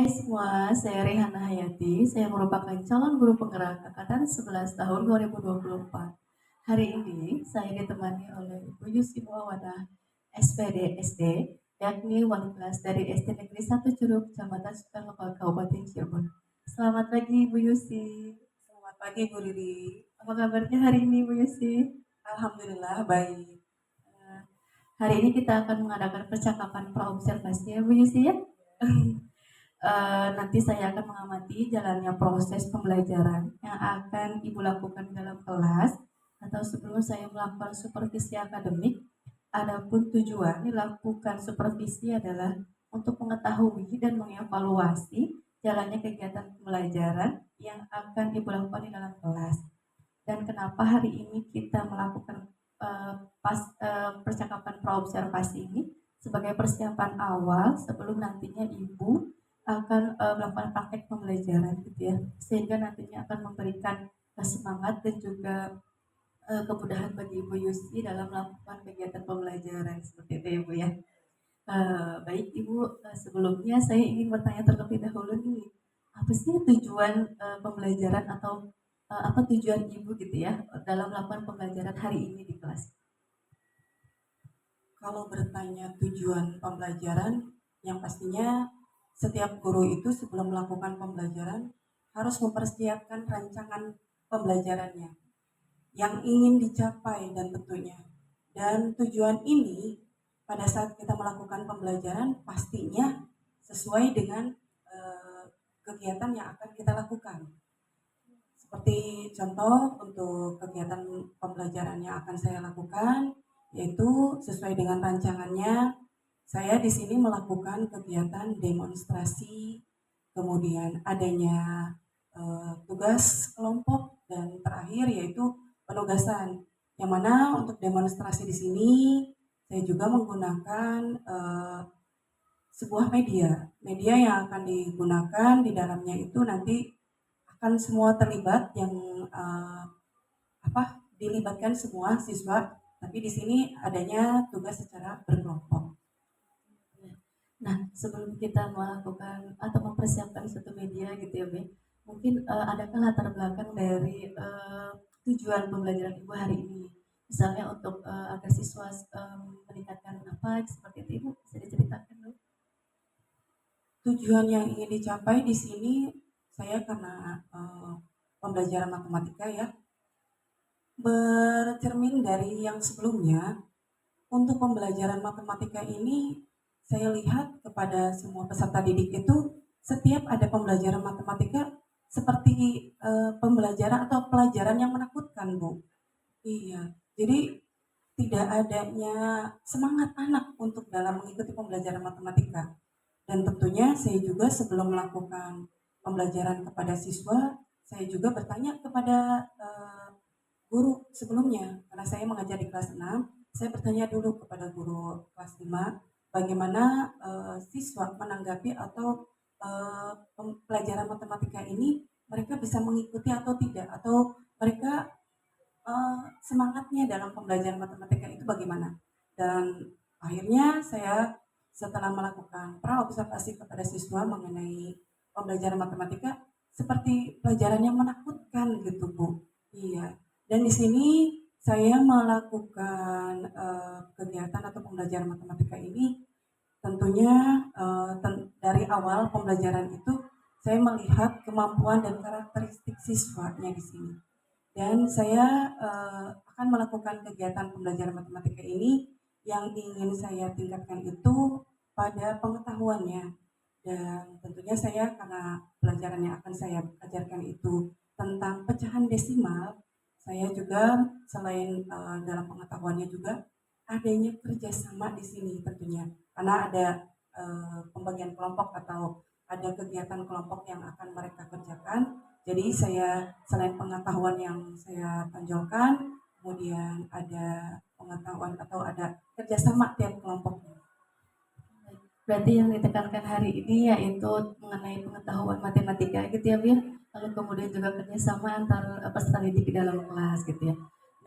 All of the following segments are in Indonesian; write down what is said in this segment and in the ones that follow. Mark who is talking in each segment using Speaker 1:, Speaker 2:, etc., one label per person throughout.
Speaker 1: Hai semua, saya Rehana Hayati. Saya merupakan calon guru penggerak angkatan 11 tahun 2024. Hari ini saya ditemani oleh Ibu Yusi Muawadah, SPD SD, yakni wali kelas dari SD Negeri 1 Curug, Kecamatan Sukarlapa, Kabupaten Cirebon. Selamat pagi Ibu Yusi.
Speaker 2: Selamat pagi Bu Riri.
Speaker 1: Apa kabarnya hari ini Ibu Yusi?
Speaker 2: Alhamdulillah baik.
Speaker 1: Eh, Hari ini kita akan mengadakan percakapan praobservasi ya Bu Yusi ya. Nanti saya akan mengamati jalannya proses pembelajaran yang akan Ibu lakukan dalam kelas atau sebelum saya melakukan supervisi akademik. Adapun tujuan dilakukan supervisi adalah untuk mengetahui dan mengevaluasi jalannya kegiatan pembelajaran yang akan Ibu lakukan di dalam kelas. Dan kenapa hari ini kita melakukan percakapan praobservasi ini sebagai persiapan awal sebelum nantinya Ibu akan melakukan praktek pembelajaran gitu ya, sehingga nantinya akan memberikan semangat dan juga kemudahan bagi Ibu Yusi dalam melakukan kegiatan pembelajaran seperti itu ya Bu ya. Baik Ibu, sebelumnya saya ingin bertanya terlebih dahulu nih, apa sih tujuan pembelajaran atau apa tujuan Ibu gitu ya dalam melakukan pembelajaran hari ini di kelas?
Speaker 2: Kalau bertanya tujuan pembelajaran, yang pastinya setiap guru itu sebelum melakukan pembelajaran harus mempersiapkan rancangan pembelajarannya yang ingin dicapai dan tentunya. Dan tujuan ini pada saat kita melakukan pembelajaran pastinya sesuai dengan kegiatan yang akan kita lakukan. Seperti contoh untuk kegiatan pembelajaran yang akan saya lakukan, yaitu sesuai dengan rancangannya, saya di sini melakukan kegiatan demonstrasi, kemudian adanya tugas kelompok, dan terakhir yaitu penugasan. Yang mana untuk demonstrasi di sini saya juga menggunakan sebuah media yang akan digunakan di dalamnya itu nanti akan semua terlibat yang uh, dilibatkan semua siswa, tapi di sini adanya tugas secara berkelompok.
Speaker 1: Nah, sebelum kita melakukan atau mempersiapkan suatu media gitu ya, Be, mungkin adakah latar belakang dari tujuan pembelajaran Ibu hari ini? Misalnya untuk agar siswa meningkatkan apa seperti itu, Ibu bisa diceritakan dulu?
Speaker 2: Tujuan yang ingin dicapai di sini saya karena pembelajaran matematika ya, bercermin dari yang sebelumnya. Untuk pembelajaran matematika ini saya lihat kepada semua peserta didik itu setiap ada pembelajaran matematika seperti pembelajaran atau pelajaran yang menakutkan, Bu. Iya, jadi tidak adanya semangat anak untuk dalam mengikuti pembelajaran matematika. Dan tentunya saya juga sebelum melakukan pembelajaran kepada siswa, saya juga bertanya kepada guru sebelumnya. Karena saya mengajar di kelas 6, saya bertanya dulu kepada guru kelas 5, bagaimana siswa menanggapi atau pelajaran matematika ini mereka bisa mengikuti atau tidak, atau mereka semangatnya dalam pembelajaran matematika itu bagaimana. Dan akhirnya saya setelah melakukan praobservasi kepada siswa mengenai pembelajaran matematika seperti pelajaran yang menakutkan gitu Bu. Iya. Dan di sini saya melakukan kegiatan atau pembelajaran matematika ini tentunya dari awal pembelajaran itu saya melihat kemampuan dan karakteristik siswanya di sini. Dan saya akan melakukan kegiatan pembelajaran matematika ini yang ingin saya tingkatkan itu pada pengetahuannya. Dan tentunya saya karena pelajaran yang akan saya ajarkan itu tentang pecahan desimal, saya juga selain dalam pengetahuannya juga adanya kerjasama di sini tentunya. Karena ada pembagian kelompok atau ada kegiatan kelompok yang akan mereka kerjakan. Jadi saya selain pengetahuan yang saya tonjolkan, kemudian ada pengetahuan atau ada kerjasama tiap kelompoknya.
Speaker 1: Berarti yang ditekankan hari ini yaitu mengenai pengetahuan matematika gitu ya, Bu ya. Lalu kemudian juga kerjasama antar peserta didik di dalam kelas gitu ya.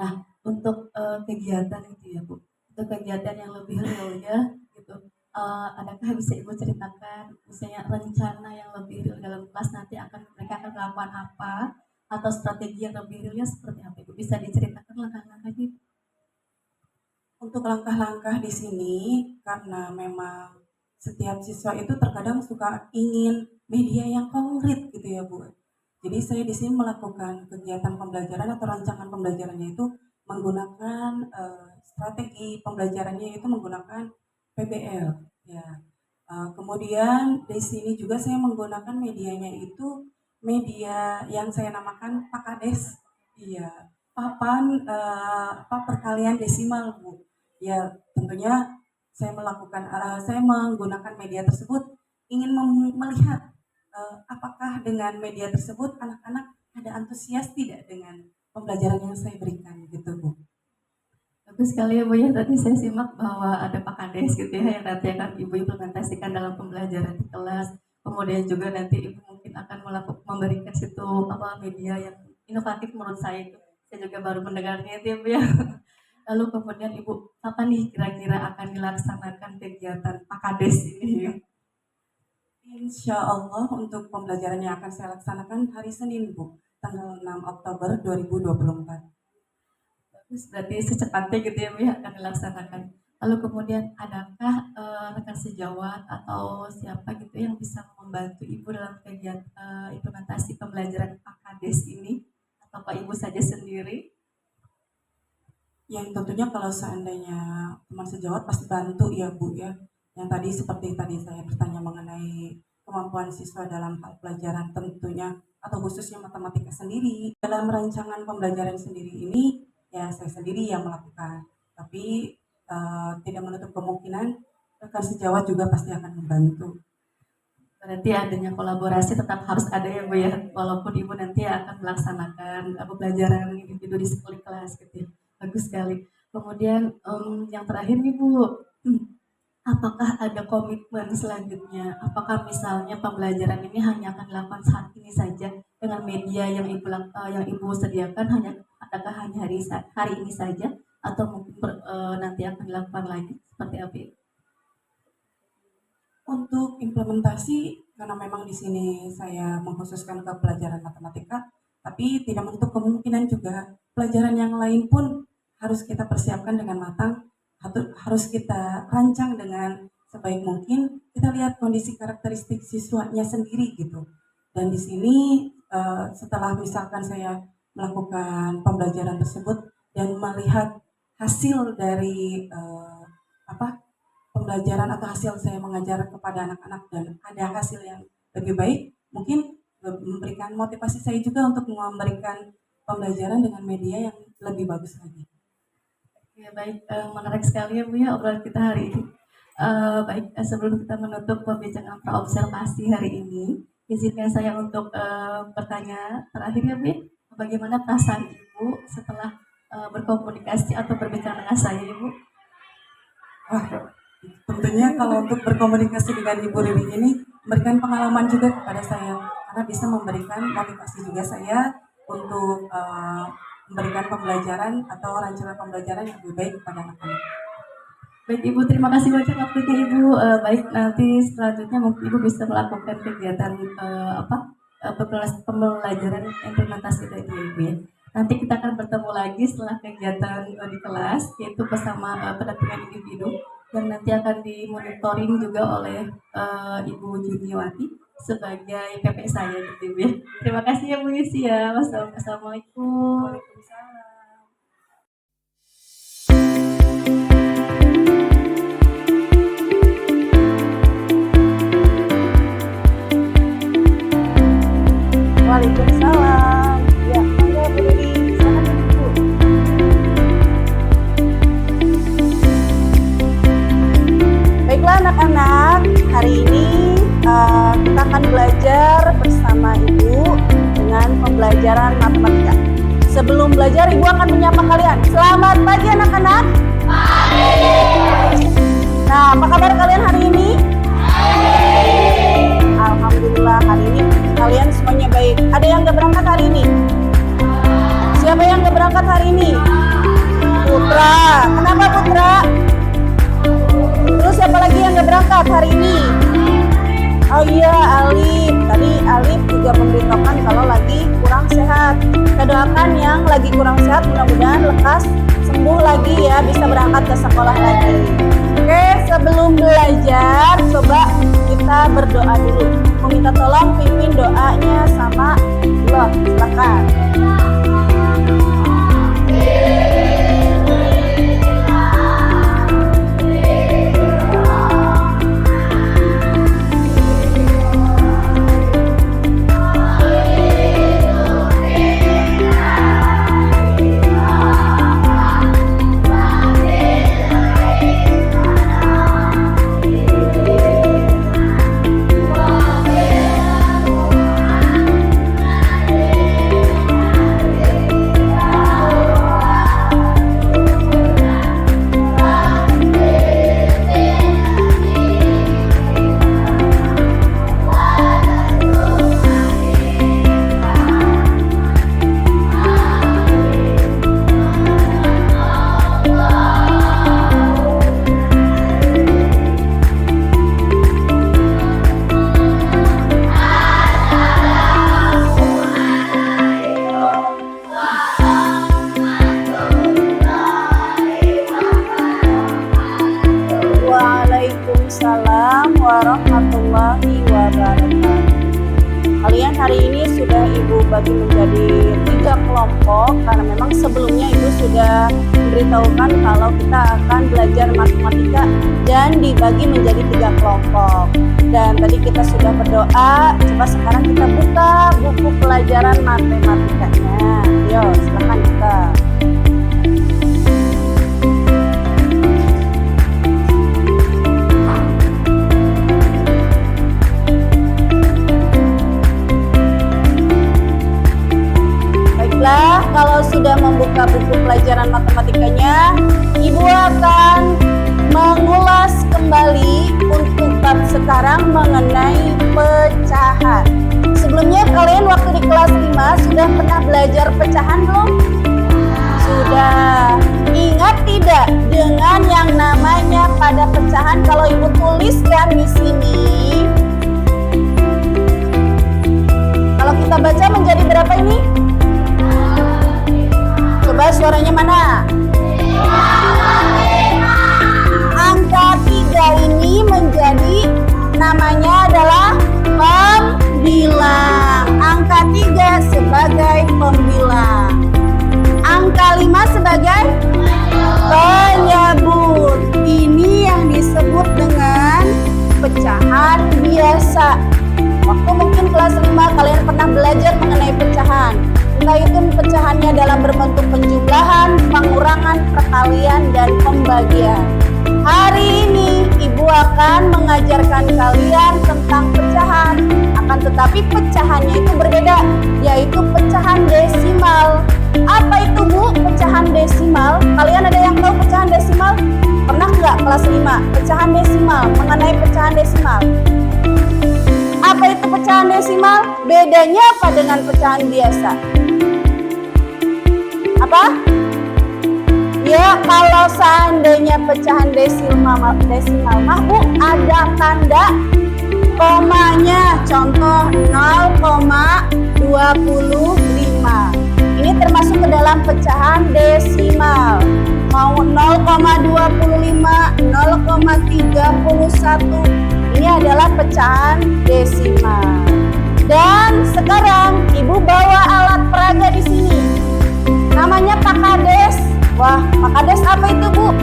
Speaker 1: Nah, untuk kegiatan itu ya, Bu. Untuk kegiatan yang lebih realnya gitu. adakah bisa Ibu ceritakan misalnya rencana yang lebih real dalam kelas nanti mereka akan melakukan apa, atau strategi yang lebih realnya seperti apa Ibu? Bisa diceritakan langkah-langkahnya?
Speaker 2: Untuk langkah-langkah di sini, karena memang setiap siswa itu terkadang suka ingin media yang konkret gitu ya Bu. Jadi saya di sini melakukan kegiatan pembelajaran atau rancangan pembelajarannya itu menggunakan strategi pembelajarannya itu menggunakan PBL ya. Kemudian di sini juga saya menggunakan medianya itu media yang saya namakan Pakades. Iya, papan perkalian desimal Bu. Ya, tentunya saya menggunakan media tersebut ingin melihat apakah dengan media tersebut anak-anak ada antusias tidak dengan pembelajaran yang saya berikan gitu Bu.
Speaker 1: Bagus sekali ya Bu ya, tadi saya simak bahwa ada Pak Kades gitu ya, yang nanti akan Ibu implementasikan dalam pembelajaran di kelas. Kemudian juga nanti Ibu mungkin akan memberikan situ media yang inovatif menurut saya itu. Saya juga baru mendengarnya itu ya Bu ya. Lalu kemudian Ibu, kapan nih kira-kira akan dilaksanakan kegiatan Pak Kades ini?
Speaker 2: Insya Allah untuk pembelajaran yang akan saya laksanakan hari Senin Bu, tanggal 6 Oktober 2024.
Speaker 1: Terus berarti secepatnya gitu ya Bu ya akan dilaksanakan. Lalu kemudian adakah rekan sejawat atau siapa gitu yang bisa membantu Ibu dalam kegiatan implementasi pembelajaran PAKADES ini, atau Pak Ibu saja sendiri?
Speaker 2: Yang tentunya kalau seandainya teman sejawat pasti bantu ya Bu ya. Yang tadi seperti tadi saya bertanya mengenai kemampuan siswa dalam hal pelajaran tentunya atau khususnya matematika sendiri. Dalam rancangan pembelajaran sendiri ini ya saya sendiri yang melakukan. Tapi tidak menutup kemungkinan rekan sejawat juga pasti akan membantu.
Speaker 1: Berarti adanya kolaborasi tetap harus ada ya Bu ya, walaupun Ibu nanti akan melaksanakan pembelajaran individu di kelas gitu ya. Bagus sekali. Kemudian yang terakhir nih Bu, apakah ada komitmen selanjutnya? Apakah misalnya pembelajaran ini hanya akan dilakukan saat ini saja dengan media yang Ibu sediakan, apakah hanya hari ini saja, atau mungkin nanti akan dilakukan lagi seperti apa itu?
Speaker 2: Untuk implementasi, karena memang di sini saya mengkhususkan ke pelajaran matematika, tapi tidak menutup kemungkinan juga pelajaran yang lain pun harus kita persiapkan dengan matang, harus kita rancang dengan sebaik mungkin. Kita lihat kondisi karakteristik siswanya sendiri gitu. Dan di sini setelah misalkan saya melakukan pembelajaran tersebut dan melihat hasil dari pembelajaran atau hasil saya mengajar kepada anak-anak dan ada hasil yang lebih baik, mungkin memberikan motivasi saya juga untuk memberikan pembelajaran dengan media yang lebih bagus lagi.
Speaker 1: Ya baik, menarik sekali ya Bu ya obrolan kita hari ini. Baik, sebelum kita menutup pembicaraan praobservasi hari ini, izinkan saya untuk bertanya terakhir ya Bu, bagaimana perasaan Ibu setelah berkomunikasi atau berbicara dengan saya Ibu?
Speaker 2: Wah, tentunya kalau untuk berkomunikasi dengan Ibu Ririn ini memberikan pengalaman juga kepada saya karena bisa memberikan motivasi juga saya untuk memberikan pembelajaran atau rancangan pembelajaran yang lebih baik kepada anak-anak.
Speaker 1: Baik Ibu, terima kasih banyak waktunya Ibu. Baik, nanti selanjutnya mungkin Ibu bisa melakukan kegiatan pembelajaran implementasi dari Ibu ya. Nanti kita akan bertemu lagi setelah kegiatan di kelas, yaitu bersama pendampingan individu, yang nanti akan dimonitoring juga oleh Ibu Juniwati sebagai PP saya gitu ya. Terima kasih ya Bu Yusi ya. Wassalamualaikum.
Speaker 3: Waalaikumsalam. Ya, monggo Bu Riri, silakan Bu. Baiklah anak-anak, hari ini kita akan belajar bersama Ibu dengan pembelajaran matematika. Sebelum belajar, Ibu akan menyapa kalian. Selamat pagi anak-anak. Pagi. Nah, apa kabar kalian hari ini? Alhamdulillah hari ini kalian semuanya baik. Ada yang gak berangkat hari ini? Siapa yang gak berangkat hari ini? Putra. Kenapa Putra? Terus siapa lagi yang gak berangkat? berangkat hari ini? Oh iya, Alif. Tadi Alif juga memberitahukan kalau lagi kurang sehat. Kita doakan yang lagi kurang sehat mudah-mudahan lekas sembuh lagi ya, bisa berangkat ke sekolah lagi. Oke, sebelum belajar coba kita berdoa dulu. Meminta tolong pimpin doanya sama Allah. Silakan. Waalaikumsalam warahmatullahi wabarakatuh. Kalian hari ini sudah Ibu bagi menjadi 3 kelompok karena memang sebelumnya Ibu sudah memberitahukan kalau kita akan belajar matematika dan dibagi menjadi 3 kelompok. Dan tadi kita sudah berdoa, coba sekarang kita buka buku pelajaran matematikanya. Yo, silakan buka. Kalau sudah membuka buku pelajaran matematikanya, Ibu akan mengulas kembali untuk bab sekarang mengenai pecahan. Sebelumnya kalian waktu di kelas 5 sudah pernah belajar pecahan belum? Sudah. Ingat tidak dengan yang namanya pada pecahan kalau Ibu tuliskan di sini? Kalau kita baca menjadi berapa ini? Coba suaranya mana? Angka 3 ini menjadi namanya adalah pembilang. Angka 3 sebagai pembilang. Angka 5 sebagai penyebut. Ini yang disebut dengan pecahan biasa. Waktu mungkin kelas 5 kalian pernah belajar mengenai pecahan. Entah itu pecahannya dalam berbentuk penjumlahan, pengurangan, perkalian, dan pembagian. Hari ini Ibu akan mengajarkan kalian tentang pecahan. Akan tetapi pecahannya itu berbeda, yaitu pecahan desimal. Apa itu Bu pecahan desimal? Kalian ada yang tahu pecahan desimal? Pernah nggak kelas 5? Pecahan desimal, mengenai pecahan desimal. Apa itu pecahan desimal? Bedanya apa dengan pecahan biasa? Apa? Ya, kalau seandainya pecahan desimal mah Bu ada tanda komanya. Contoh 0,25. Ini termasuk ke dalam pecahan desimal. Mau 0,25, 0,31. Ini adalah pecahan desimal. Dan sekarang Ibu bawa alat peraga di sini. Namanya pakades. Wah, pakades apa itu Bu?